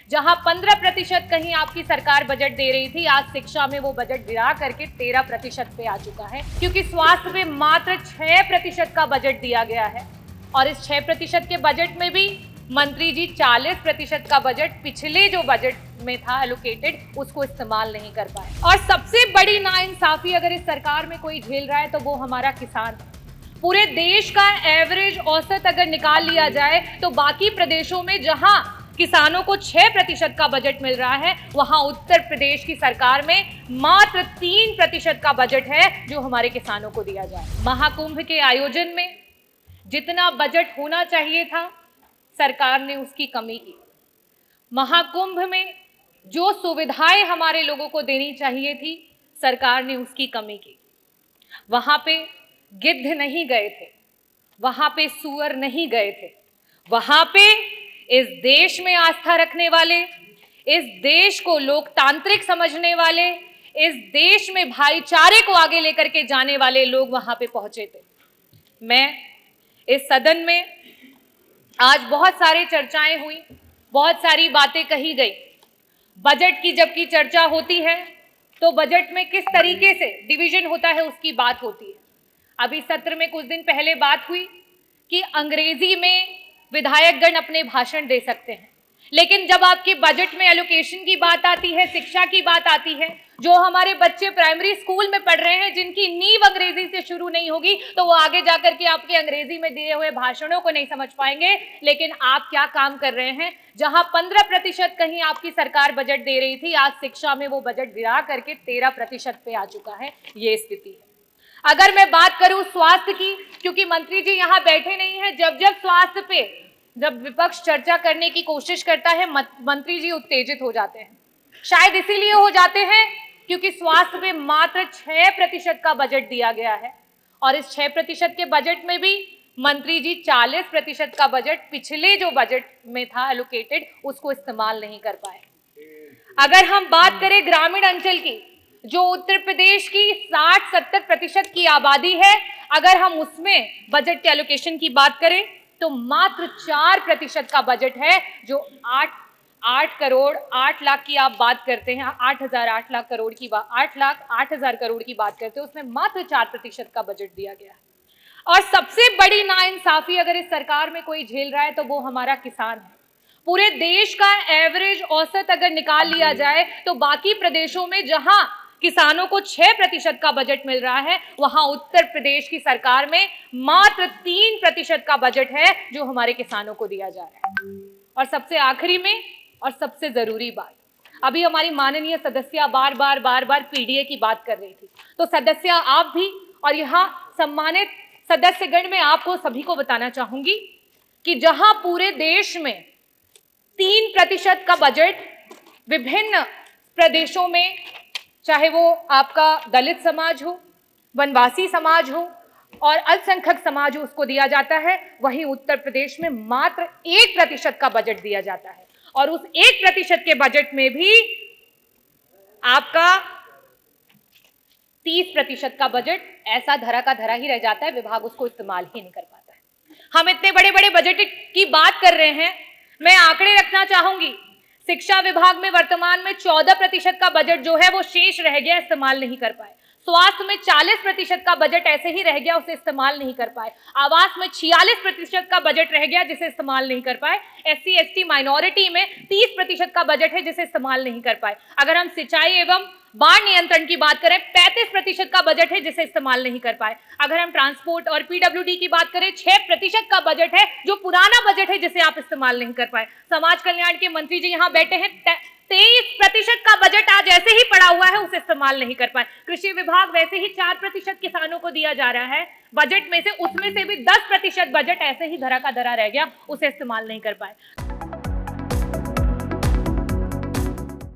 जहां 15% कहीं आपकी सरकार बजट दे रही थी, आज शिक्षा में वो बजट गिरा करके 13% पे आ चुका है, क्योंकि स्वास्थ्य पे मात्र 6% का बजट दिया गया है। और इस 6% के बजट में भी मंत्री जी 40% का बजट पिछले जो बजट में था एलोकेटेड, उसको इस्तेमाल नहीं कर पाए। और सबसे बड़ी नाइंसाफी अगर इस सरकार में कोई झेल रहा है तो वो हमारा किसान है। पूरे देश का एवरेज औसत अगर निकाल लिया जाए तो बाकी प्रदेशों में जहां किसानों को 6% का बजट मिल रहा है, वहां उत्तर प्रदेश की सरकार में मात्र 3% का बजट है जो हमारे किसानों को दिया जाए। महाकुंभ के आयोजन में जितना बजट होना चाहिए था, सरकार ने उसकी कमी की। महाकुंभ में जो सुविधाएं हमारे लोगों को देनी चाहिए थी, सरकार ने उसकी कमी की। वहां पे गिद्ध नहीं गए थे, वहां पे सूअर नहीं गए थे, वहां पे इस देश में आस्था रखने वाले, इस देश को लोकतांत्रिक समझने वाले, इस देश में भाईचारे को आगे लेकर के जाने वाले लोग वहां पे पहुंचे थे। मैं इस सदन में आज बहुत सारी चर्चाएं हुई, बहुत सारी बातें कही गई। बजट की जबकि चर्चा होती है तो बजट में किस तरीके से डिवीजन होता है उसकी बात होती है। अभी सत्र में कुछ दिन पहले बात हुई कि अंग्रेजी में विधायकगण अपने भाषण दे सकते हैं, लेकिन जब आपके बजट में एलोकेशन की बात आती है, शिक्षा की बात आती है, जो हमारे बच्चे प्राइमरी स्कूल में पढ़ रहे हैं जिनकी नींव अंग्रेजी से शुरू नहीं होगी, तो वो आगे जाकर के आपके अंग्रेजी में दिए हुए भाषणों को नहीं समझ पाएंगे। लेकिन आप क्या काम कर रहे हैं, जहां 15% कहीं आपकी सरकार बजट दे रही थी, आज शिक्षा में वो बजट गिरा करके 13% पे आ चुका है। ये स्थिति है। अगर मैं बात करूं स्वास्थ्य की, क्योंकि मंत्री जी यहां बैठे नहीं है, जब स्वास्थ्य पे जब विपक्ष चर्चा करने की कोशिश करता है, मंत्री जी उत्तेजित हो जाते हैं। शायद इसीलिए हो जाते हैं क्योंकि स्वास्थ्य पे मात्र 6% का बजट दिया गया है, और इस 6% के बजट में भी मंत्री जी 40% का बजट पिछले जो बजट में था एलोकेटेड, उसको इस्तेमाल नहीं कर पाए। अगर हम बात करें ग्रामीण अंचल की, जो उत्तर प्रदेश की 60-70% की आबादी है, अगर हम उसमें बजट के एलोकेशन की बात करें तो मात्र 4% का बजट है, जो 8 करोड़ 8 लाख की आप बात करते हैं, 8 लाख करोड़ की बात, 8 लाख 8,000 करोड़ की बात करते हैं, उसमें मात्र 4% का बजट दिया गया है। और सबसे बड़ी नाइंसाफी अगर इस सरकार में कोई झेल रहा है तो वो हमारा किसान है। पूरे देश का एवरेज औसत अगर निकाल लिया जाए तो बाकी प्रदेशों में जहां किसानों को 6% का बजट मिल रहा है, वहां उत्तर प्रदेश की सरकार में मात्र 3% का बजट है जो हमारे किसानों को दिया जा रहा है। और सबसे आखिरी में और सबसे जरूरी बात, अभी हमारी माननीय सदस्य बार बार पीडीए की बात कर रही थी, तो सदस्य आप भी और यहाँ सम्मानित सदस्यगण में आपको सभी को बताना चाहूंगी कि जहां पूरे देश में 3% का बजट विभिन्न प्रदेशों में, चाहे वो आपका दलित समाज हो, वनवासी समाज हो और अल्पसंख्यक समाज हो, उसको दिया जाता है, वहीं उत्तर प्रदेश में मात्र 1% का बजट दिया जाता है। और उस 1% के बजट में भी आपका 30% का बजट ऐसा धरा का धरा ही रह जाता है, विभाग उसको इस्तेमाल ही नहीं कर पाता है। हम इतने बड़े बड़े बजट की बात कर रहे हैं, मैं आंकड़े रखना चाहूंगी। शिक्षा विभाग में वर्तमान में 14% का बजट जो है वो शेष रह गया, इस्तेमाल नहीं कर पाए। स्वास्थ्य में 40% का बजट ऐसे ही रह गया, उसे इस्तेमाल नहीं कर पाए। आवास में 46% का बजट रह गया, जिसे इस्तेमाल नहीं कर पाए। SC ST माइनॉरिटी में 30% का बजट है, जिसे इस्तेमाल नहीं कर पाए। अगर हम सिंचाई एवं बाढ़ नियंत्रण की बात करें, 35% का बजट है, जिसे इस्तेमाल नहीं कर पाए। अगर हम ट्रांसपोर्ट और PWD की बात करें, 6% का बजट है, जो पुराना बजट है, जिसे आप इस्तेमाल नहीं कर पाए। समाज कल्याण के मंत्री जी यहाँ बैठे हैं, 23% का बजट आज ऐसे ही पड़ा हुआ है, उसे इस्तेमाल नहीं कर पाए। कृषि विभाग वैसे ही 4% किसानों को दिया जा रहा है बजट में से, उसमें से भी 10% बजट ऐसे ही धरा का धरा रह गया, उसे इस्तेमाल नहीं कर पाए।